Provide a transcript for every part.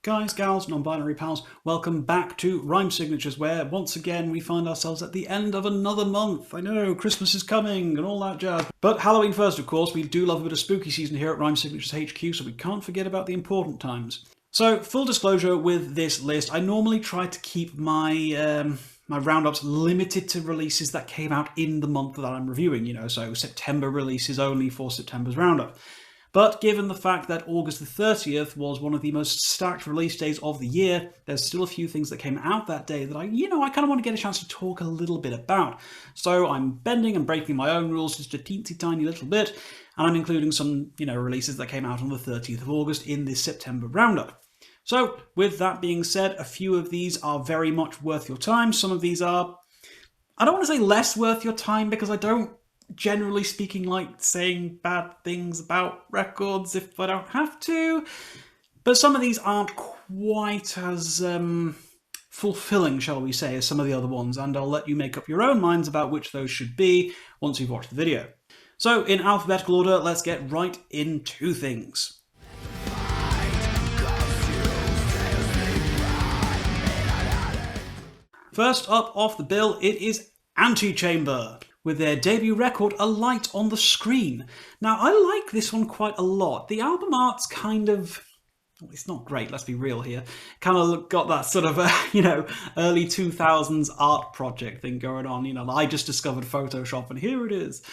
Guys, gals, non-binary pals, welcome back to Rhyme Signatures, where once again we find ourselves at the end of another month. I know, Christmas is coming and all that jazz. But Halloween first, of course. We do love a bit of spooky season here at Rhyme Signatures HQ, so we can't forget about the important times. So, full disclosure with this list, I normally try to keep my my roundups limited to releases that came out in the month that I'm reviewing, so September releases only for September's roundup. But given the fact that August the 30th was one of the most stacked release days of the year, there's still a few things that came out that day that I kind of want to get a chance to talk a little bit about. So I'm bending and breaking my own rules just a teensy tiny little bit, and I'm including some, releases that came out on the 30th of August in this September roundup. So with that being said, a few of these are very much worth your time. Some of these are, I don't want to say less worth your time because I don't, generally speaking, like saying bad things about records if I don't have to, but some of these aren't quite as fulfilling, shall we say, as some of the other ones, and I'll let you make up your own minds about which those should be once you've watched the video. So in alphabetical order, let's get right into things. First up off the bill, it is Antichambre, with their debut record, A Light on the Screen. Now, I like this one quite a lot. The album art's kind of, it's not great, let's be real here, kind of got that sort of, early 2000s art project thing going on. I just discovered Photoshop and here it is.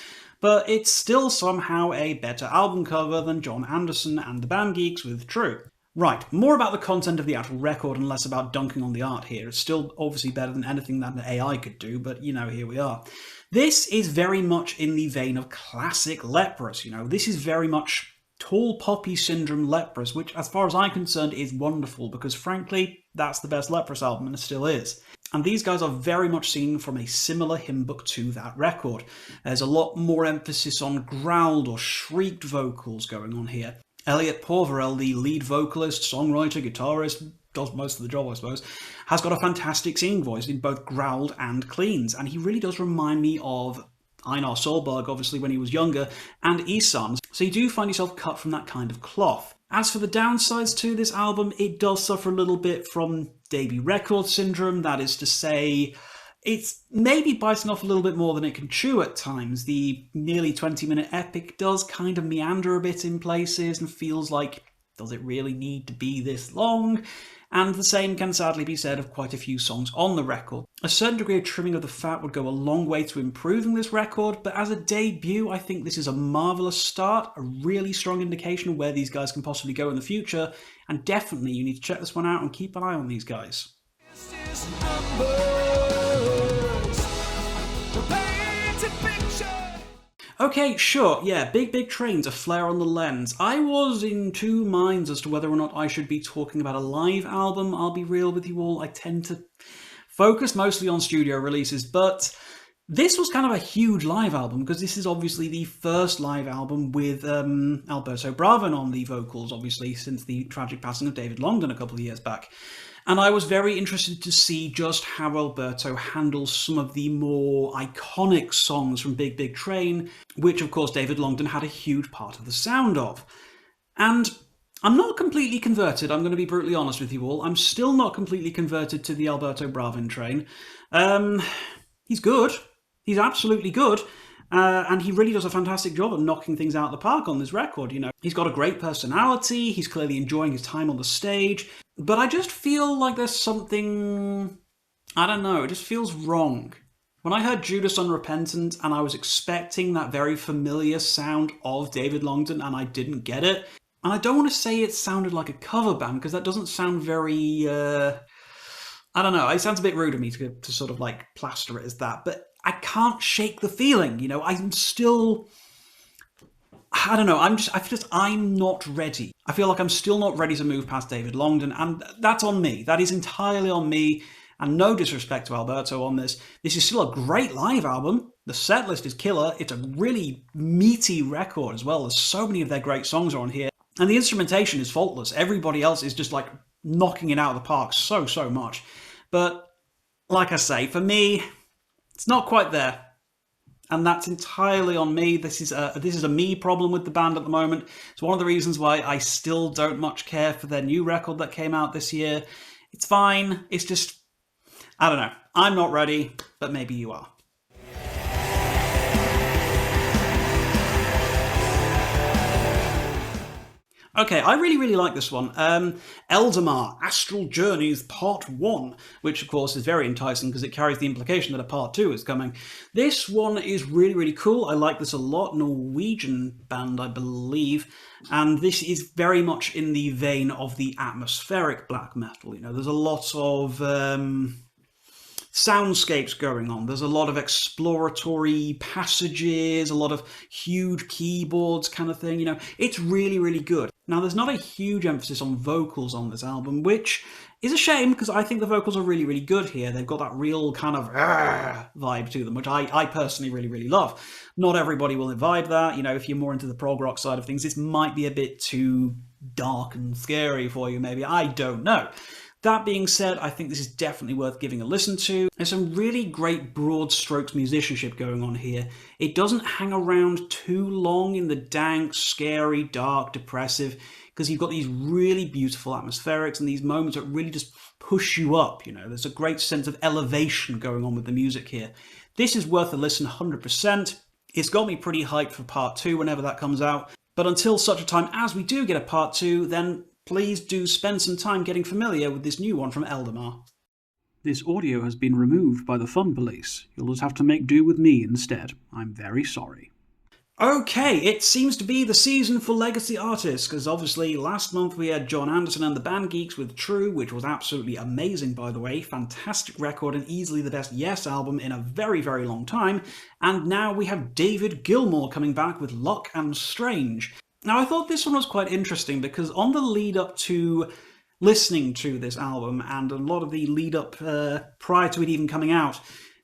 But it's still somehow a better album cover than John Anderson and the Band Geeks with True. Right, more about the content of the actual record and less about dunking on the art here. It's still obviously better than anything that an AI could do, but here we are. This is very much in the vein of classic Leprous, This is very much tall poppy syndrome Leprous, which as far as I'm concerned is wonderful because frankly, that's the best Leprous album and it still is. And these guys are very much seen from a similar hymn book to that record. There's a lot more emphasis on growled or shrieked vocals going on here. Elliot Porvarell, the lead vocalist, songwriter, guitarist, does most of the job I suppose, has got a fantastic singing voice in both growled and cleans, and he really does remind me of Einar Solberg, obviously when he was younger, and Ihsahn, so you do find yourself cut from that kind of cloth. As for the downsides to this album, it does suffer a little bit from debut record syndrome, that is to say, it's maybe biting off a little bit more than it can chew at times. The nearly 20-minute epic does kind of meander a bit in places and feels like, does it really need to be this long? And the same can sadly be said of quite a few songs on the record. A certain degree of trimming of the fat would go a long way to improving this record, but as a debut, I think this is a marvellous start, a really strong indication of where these guys can possibly go in the future, and definitely you need to check this one out and keep an eye on these guys. Okay, sure, yeah, Big Trains, A Flare on the Lens. I was in two minds as to whether or not I should be talking about a live album. I'll be real with you all, I tend to focus mostly on studio releases, but this was kind of a huge live album because this is obviously the first live album with Alberto Bravin on the vocals, obviously, since the tragic passing of David Longdon a couple of years back. And I was very interested to see just how Alberto handles some of the more iconic songs from Big Train, which of course David Longdon had a huge part of the sound of. And I'm not completely converted, I'm going to be brutally honest with you all. I'm still not completely converted to the Alberto Bravin train. He's good. He's absolutely good. And he really does a fantastic job at knocking things out of the park on this record, He's got a great personality, he's clearly enjoying his time on the stage, but I just feel like there's something, I don't know, it just feels wrong. When I heard Judas Unrepentant and I was expecting that very familiar sound of David Longdon and I didn't get it, and I don't want to say it sounded like a cover band because that doesn't sound very, I don't know, it sounds a bit rude of me to sort of like plaster it as that, but I can't shake the feeling, I'm still, I don't know, I'm not ready. I feel like I'm still not ready to move past David Longdon, and that's on me. That is entirely on me, and no disrespect to Alberto on this. This is still a great live album. The set list is killer. It's a really meaty record as well. There's so many of their great songs are on here, and the instrumentation is faultless. Everybody else is just like knocking it out of the park so much. But like I say, for me, it's not quite there. and that's entirely on me. This is a me problem with the band at the moment. It's one of the reasons why I still don't much care for their new record that came out this year. It's fine, it's just, I don't know. I'm not ready, but maybe you are. Okay, I really like this one. Eldamar, Astral Journeys Part 1, which of course is very enticing because it carries the implication that a Part 2 is coming. This one is really cool. I like this a lot. Norwegian band, I believe. And this is very much in the vein of the atmospheric black metal. You know, there's a lot of soundscapes going on. There's a lot of exploratory passages, a lot of huge keyboards kind of thing. You know, it's really good. Now, there's not a huge emphasis on vocals on this album, which is a shame because I think the vocals are really good here. They've got that real kind of vibe to them, which I personally really love. Not everybody will vibe that. You know, if you're more into the prog rock side of things, this might be a bit too dark and scary for you, maybe. I don't know. That being said, I think this is definitely worth giving a listen to. There's some really great broad strokes musicianship going on here. It doesn't hang around too long in the dank, scary, dark, depressive, because you've got these really beautiful atmospherics and these moments that really just push you up, you know. There's a great sense of elevation going on with the music here. This is worth a listen 100%. It's got me pretty hyped for Part 2 whenever that comes out. But until such a time as we do get a Part 2, then please do spend some time getting familiar with this new one from Eldamar. This audio has been removed by the Fun Police. You'll just have to make do with me instead. I'm very sorry. Okay, it seems to be the season for legacy artists, because obviously last month we had John Anderson and the Band Geeks with True, which was absolutely amazing, by the way. Fantastic record and easily the best Yes album in a very long time. And now we have David Gilmour coming back with Luck and Strange. Now, I thought this one was quite interesting because on the lead up to listening to this album and a lot of the lead up prior to it even coming out,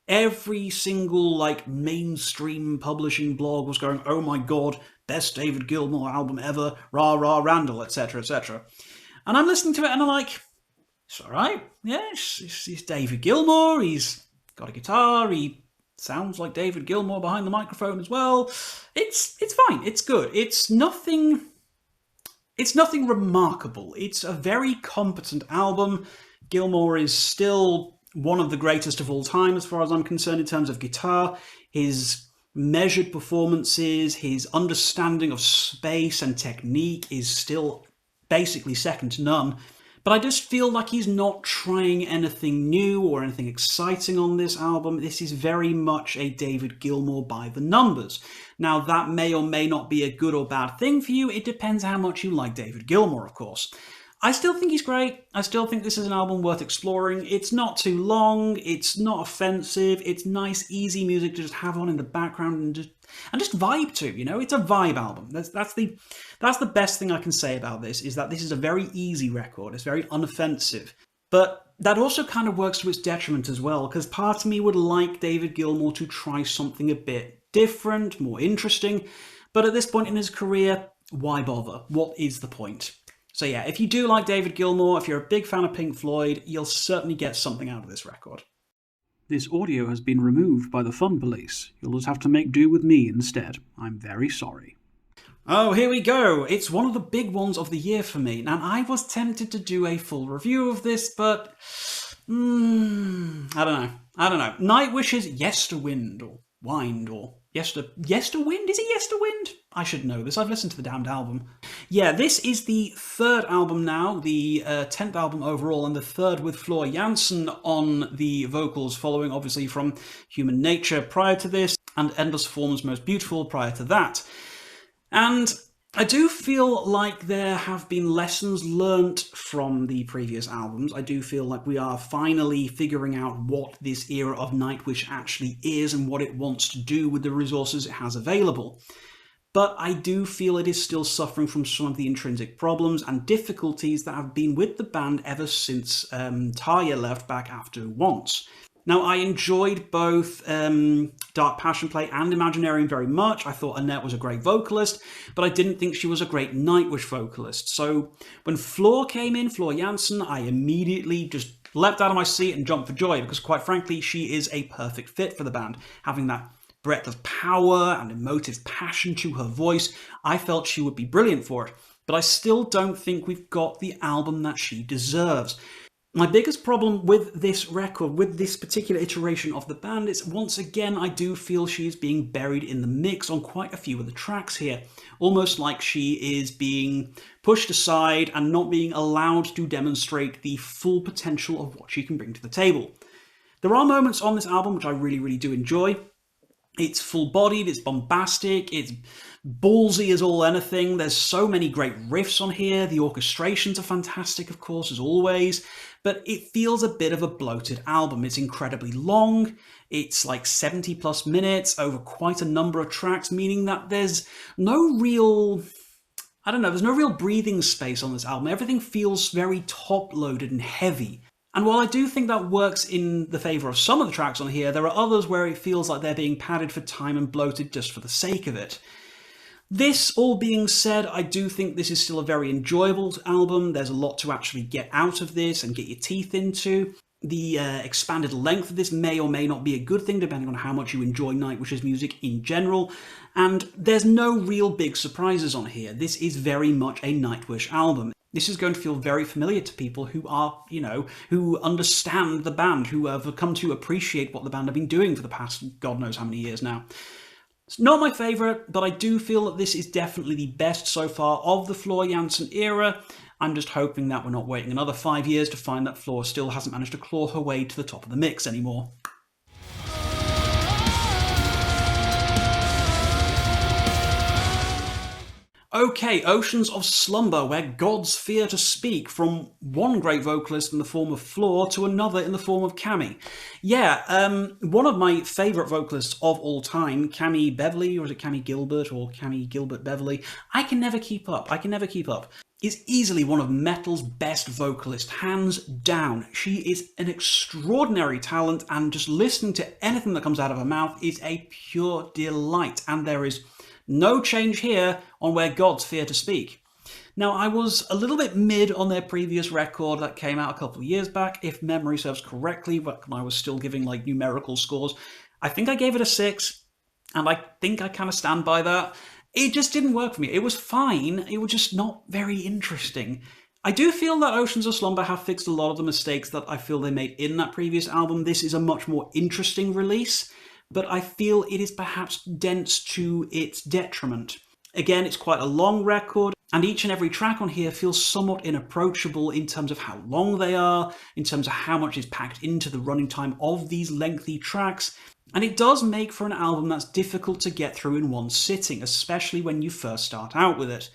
every single mainstream publishing blog was going, oh my god, best David Gilmour album ever, rah rah Randall, etc. And I'm listening to it and I'm like, it's alright, yeah, it's David Gilmour, he's got a guitar, he sounds like David Gilmour behind the microphone as well. It's fine. It's good. It's nothing remarkable. It's a very competent album. Gilmour is still one of the greatest of all time as far as I'm concerned in terms of guitar. His measured performances, his understanding of space and technique is still basically second to none. But I just feel like he's not trying anything new or anything exciting on this album. This is very much a David Gilmour by the numbers. Now, that may or may not be a good or bad thing for you. It depends how much you like David Gilmour, of course. I still think he's great. I still think this is an album worth exploring. It's not too long. It's not offensive. It's nice, easy music to just have on in the background and just vibe to, you know? It's a vibe album. That's the best thing I can say about this, is that this is a very easy record. It's very unoffensive. But that also kind of works to its detriment as well, because part of me would like David Gilmour to try something a bit different, more interesting. But at this point in his career, why bother? What is the point? So yeah, if you do like David Gilmour, if you're a big fan of Pink Floyd, you'll certainly get something out of this record. This audio has been removed by the Fun Police. You'll just have to make do with me instead. I'm very sorry. Oh, here we go. It's one of the big ones of the year for me. Now, I was tempted to do a full review of this, but I don't know. Nightwish's Yesterwind, or Wind, or Yesterwind? Is it Yesterwind? I should know this. I've listened to the damned album. Yeah, this is the third album now, the 10th album overall, and the third with Floor Jansen on the vocals, following obviously from Human Nature prior to this, and Endless Forms Most Beautiful prior to that. And I do feel like there have been lessons learnt from the previous albums. I do feel like we are finally figuring out what this era of Nightwish actually is and what it wants to do with the resources it has available. But I do feel it is still suffering from some of the intrinsic problems and difficulties that have been with the band ever since Tarja left back after Once. Now, I enjoyed both Dark Passion Play and Imaginarium very much. I thought Annette was a great vocalist, but I didn't think she was a great Nightwish vocalist. So when Floor came in, Floor Jansen, I immediately just leapt out of my seat and jumped for joy, because quite frankly, she is a perfect fit for the band, having that breadth of power and emotive passion to her voice, I felt she would be brilliant for it. But I still don't think we've got the album that she deserves. My biggest problem with this record, with this particular iteration of the band, is once again I do feel she is being buried in the mix on quite a few of the tracks here. Almost like she is being pushed aside and not being allowed to demonstrate the full potential of what she can bring to the table. There are moments on this album which I really, really do enjoy. It's full-bodied, it's bombastic, it's ballsy as all anything. There's so many great riffs on here. The orchestrations are fantastic, of course, as always. But it feels a bit of a bloated album. It's incredibly long. It's like 70 plus minutes over quite a number of tracks, meaning that there's no real... there's no real breathing space on this album. Everything feels very top-loaded and heavy. And while I do think that works in the favour of some of the tracks on here, there are others where it feels like they're being padded for time and bloated just for the sake of it. This all being said, I do think this is still a very enjoyable album. There's a lot to actually get out of this and get your teeth into. The expanded length of this may or may not be a good thing, depending on how much you enjoy Nightwish's music in general. And there's no real big surprises on here. This is very much a Nightwish album. This is going to feel very familiar to people who are, who understand the band, who have come to appreciate what the band have been doing for the past God knows how many years now. It's not my favourite, but I do feel that this is definitely the best so far of the Floor Jansen era. I'm just hoping that we're not waiting another 5 years to find that Floor still hasn't managed to claw her way to the top of the mix anymore. Okay, Oceans of Slumber, where gods fear to speak, from one great vocalist in the form of Floor to another in the form of Cammy. Yeah, one of my favourite vocalists of all time, Cammy Beverly, or is it Cammy Gilbert, or Cammy Gilbert Beverly? I can never keep up, is easily one of metal's best vocalists, hands down. She is an extraordinary talent, and just listening to anything that comes out of her mouth is a pure delight, and there is no change here on Where Gods Fear to Speak. Now, I was a little bit mid on their previous record that came out a couple of years back, if memory serves correctly, when I was still giving like numerical scores. I think I gave it a 6, and I think I kind of stand by that. It just didn't work for me. It was fine, it was just not very interesting. I do feel that Oceans of Slumber have fixed a lot of the mistakes that I feel they made in that previous album. This is a much more interesting release, but I feel it is perhaps dense to its detriment. Again, it's quite a long record, and each and every track on here feels somewhat inapproachable in terms of how long they are, in terms of how much is packed into the running time of these lengthy tracks, and it does make for an album that's difficult to get through in one sitting, especially when you first start out with it.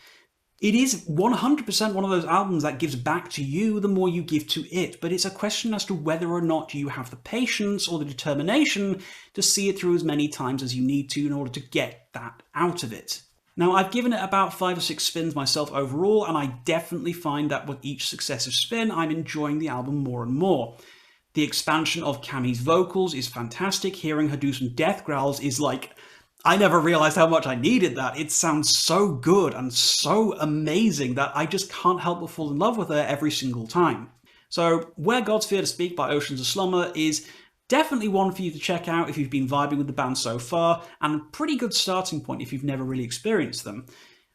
It is 100% one of those albums that gives back to you the more you give to it, but it's a question as to whether or not you have the patience or the determination to see it through as many times as you need to in order to get that out of it. Now, I've given it about 5 or 6 spins myself overall, and I definitely find that with each successive spin, I'm enjoying the album more and more. The expansion of Cammy's vocals is fantastic. Hearing her do some death growls is like, I never realised how much I needed that. It sounds so good and so amazing that I just can't help but fall in love with her every single time. So, Where Gods Fear to Speak by Oceans of Slumber is definitely one for you to check out if you've been vibing with the band so far, and a pretty good starting point if you've never really experienced them.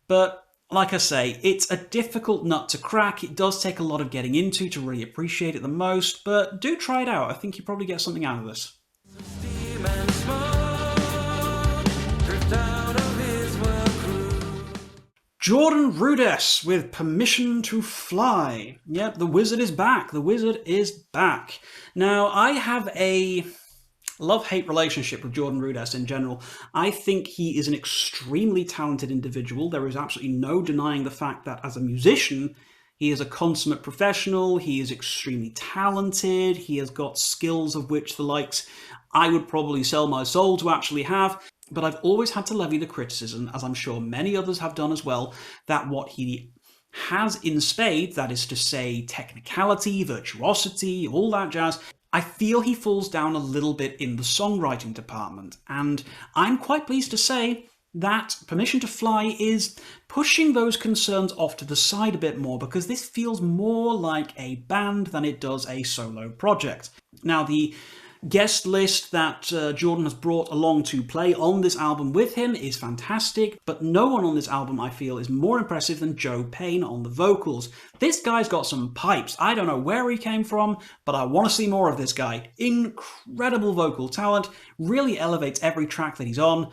But, like I say, it's a difficult nut to crack. It does take a lot of getting into to really appreciate it the most, but do try it out. I think you probably get something out of this. Jordan Rudess with Permission to Fly. Yep, the wizard is back. The wizard is back. Now, I have a love-hate relationship with Jordan Rudess in general. I think he is an extremely talented individual. There is absolutely no denying the fact that as a musician, he is a consummate professional. He is extremely talented. He has got skills of which the likes I would probably sell my soul to actually have. But I've always had to levy the criticism, as I'm sure many others have done as well, that what he has in spades, that is to say technicality, virtuosity, all that jazz, I feel he falls down a little bit in the songwriting department. And I'm quite pleased to say that Permission to Fly is pushing those concerns off to the side a bit more, because this feels more like a band than it does a solo project. Now, the guest list that Jordan has brought along to play on this album with him is fantastic, but no one on this album I feel is more impressive than Joe Payne on the vocals. This guy's got some pipes. I don't know where he came from, but I want to see more of this guy. Incredible vocal talent, really elevates every track that he's on.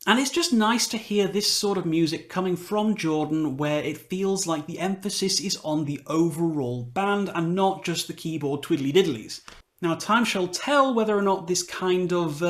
And it's just nice to hear this sort of music coming from Jordan where it feels like the emphasis is on the overall band and not just the keyboard twiddly-diddlies. Now, time shall tell whether or not this kind of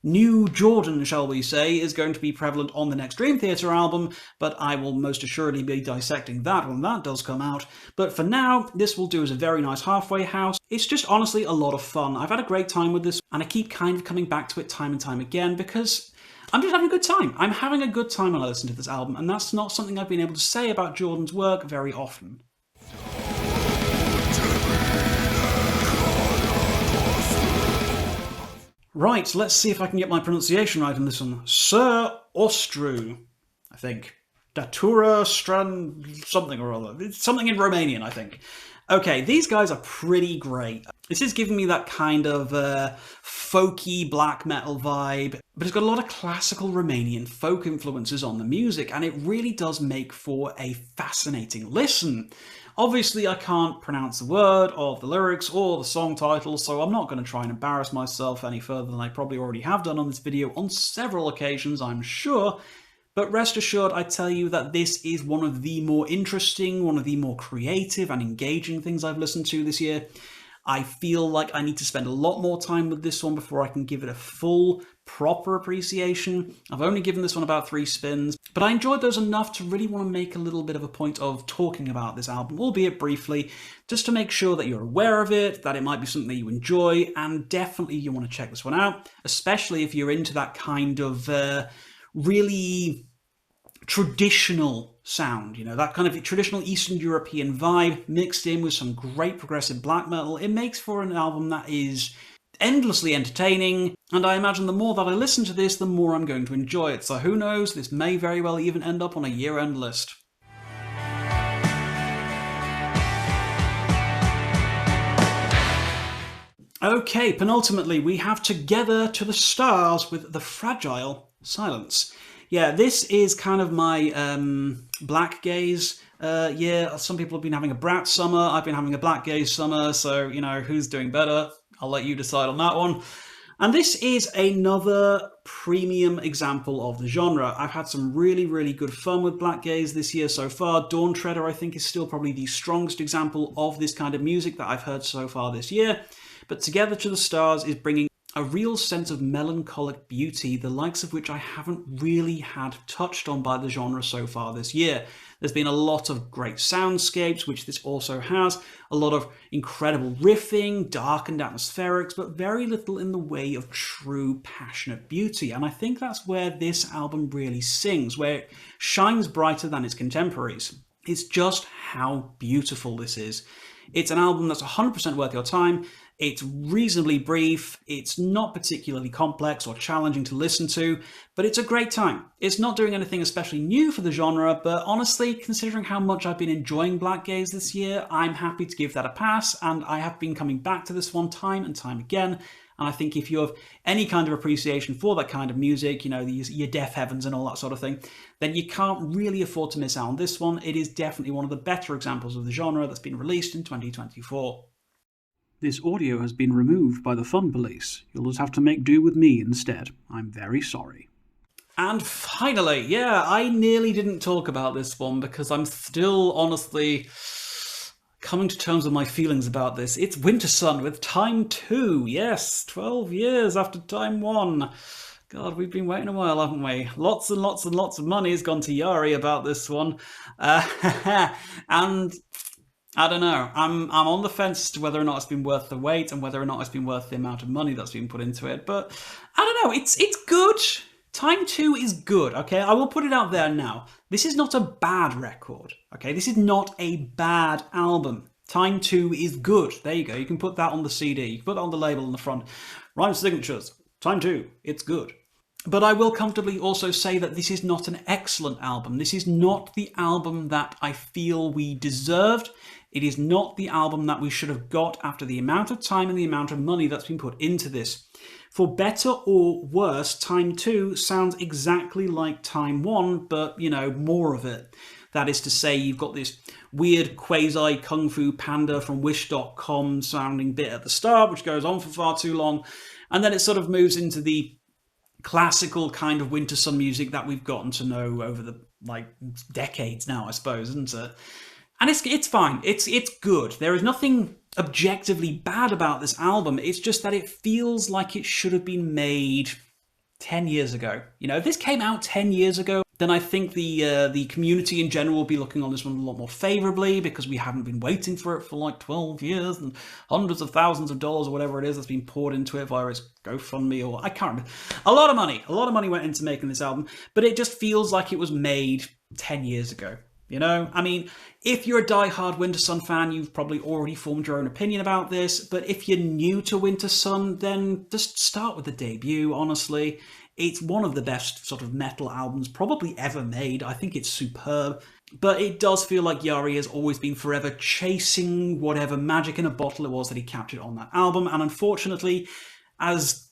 new Jordan, shall we say, is going to be prevalent on the next Dream Theater album, but I will most assuredly be dissecting that when that does come out. But for now, this will do as a very nice halfway house. It's just honestly a lot of fun. I've had a great time with this, and I keep kind of coming back to it time and time again because I'm just having a good time. I'm having a good time when I listen to this album, and that's not something I've been able to say about Jordan's work very often. Right, let's see if I can get my pronunciation right on this one. Sur Austru, I think. Datura Strand something or other. It's something in Romanian, I think. Okay, these guys are pretty great. This is giving me that kind of folky black metal vibe, but it's got a lot of classical Romanian folk influences on the music, and it really does make for a fascinating listen. Obviously, I can't pronounce the word of the lyrics or the song title, so I'm not going to try and embarrass myself any further than I probably already have done on this video on several occasions, I'm sure. But rest assured, I tell you that this is one of the more interesting, one of the more creative and engaging things I've listened to this year. I feel like I need to spend a lot more time with this one before I can give it a full, proper appreciation. I've only given this one about 3 spins, but I enjoyed those enough to really want to make a little bit of a point of talking about this album, albeit briefly, just to make sure that you're aware of it, that it might be something that you enjoy, and definitely you want to check this one out, especially if you're into that kind of really traditional sound, you know, that kind of traditional Eastern European vibe mixed in with some great progressive black metal. It makes for an album that is endlessly entertaining, and I imagine the more that I listen to this, the more I'm going to enjoy it. So who knows, this may very well even end up on a year-end list. Okay, penultimately, we have Together to the Stars with The Fragile Silence. Yeah, this is kind of my black gaze year. Some people have been having a brat summer. I've been having a black gaze summer. So, you know, who's doing better? I'll let you decide on that one. And this is another premium example of the genre. I've had some really, really good fun with black gaze this year so far. Dawn Treader, I think, is still probably the strongest example of this kind of music that I've heard so far this year. But Together to the Stars is bringing a real sense of melancholic beauty, the likes of which I haven't really had touched on by the genre so far this year. There's been a lot of great soundscapes, which this also has, a lot of incredible riffing, dark and atmospherics, but very little in the way of true passionate beauty. And I think that's where this album really sings, where it shines brighter than its contemporaries. It's just how beautiful this is. It's an album that's 100% worth your time. It's reasonably brief, it's not particularly complex or challenging to listen to, but it's a great time. It's not doing anything especially new for the genre, but honestly, considering how much I've been enjoying black gaze this year, I'm happy to give that a pass, and I have been coming back to this one time and time again. And I think if you have any kind of appreciation for that kind of music, you know, your Deaf Heavens and all that sort of thing, then you can't really afford to miss out on this one. It is definitely one of the better examples of the genre that's been released in 2024. This audio has been removed by the Fun Police. You'll just have to make do with me instead. I'm very sorry. And finally, yeah, I nearly didn't talk about this one because I'm still honestly coming to terms with my feelings about this. It's Wintersun with Time 2. Yes, 12 years after Time 1. God, we've been waiting a while, haven't we? Lots and lots and lots of money has gone to Yari about this one. And I don't know. I'm on the fence as to whether or not it's been worth the wait and whether or not it's been worth the amount of money that's been put into it. But I don't know. It's good. Time 2 is good, okay? I will put it out there now. This is not a bad record, okay? This is not a bad album. Time 2 is good. There you go. You can put that on the CD. You can put that on the label on the front. Rhyme signatures. Time 2. It's good. But I will comfortably also say that this is not an excellent album. This is not the album that I feel we deserved. It is not the album that we should have got after the amount of time and the amount of money that's been put into this. For better or worse, Time 2 sounds exactly like Time 1, but, you know, more of it. That is to say, you've got this weird quasi Kung Fu Panda from Wish.com sounding bit at the start, which goes on for far too long, and then it sort of moves into the classical kind of Wintersun music that we've gotten to know over the decades now, I suppose, isn't it? And it's fine. It's good. There is nothing objectively bad about this album. It's just that it feels like it should have been made 10 years ago. You know, if this came out 10 years ago, then I think the community in general will be looking on this one a lot more favourably, because we haven't been waiting for it for like 12 years and hundreds of thousands of dollars or whatever it is that's been poured into it via its GoFundMe, or I can't remember. A lot of money went into making this album, but it just feels like it was made 10 years ago. You know, I mean, if you're a die-hard Wintersun fan, you've probably already formed your own opinion about this, but if you're new to Wintersun, then just start with the debut, honestly. It's one of the best sort of metal albums probably ever made. I think it's superb. But it does feel like Jari has always been forever chasing whatever magic in a bottle it was that he captured on that album. And unfortunately, as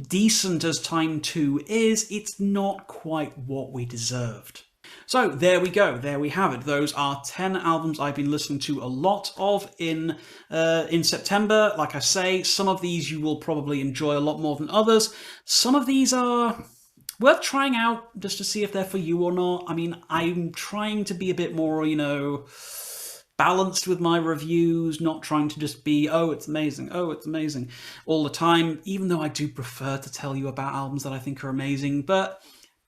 decent as Time 2 is, it's not quite what we deserved. So there we go, there we have it. Those are 10 albums I've been listening to a lot of in September. Like I say, some of these you will probably enjoy a lot more than others. Some of these are worth trying out just to see if they're for you or not. I mean, I'm trying to be a bit more, you know, balanced with my reviews, not trying to just be, oh, it's amazing all the time, even though I do prefer to tell you about albums that I think are amazing. But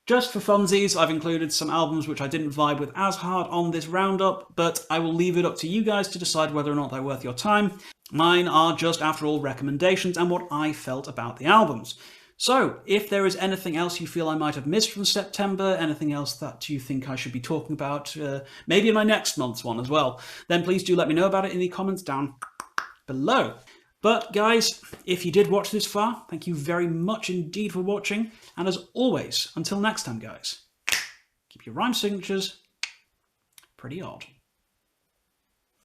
just for funsies, I've included some albums which I didn't vibe with as hard on this roundup, but I will leave it up to you guys to decide whether or not they're worth your time. Mine are just, after all, recommendations and what I felt about the albums. So, if there is anything else you feel I might have missed from September, anything else that you think I should be talking about, maybe in my next month's one as well, then please do let me know about it in the comments down below. But guys, if you did watch this far, thank you very much indeed for watching. And as always, until next time guys, keep your rhyme signatures pretty odd.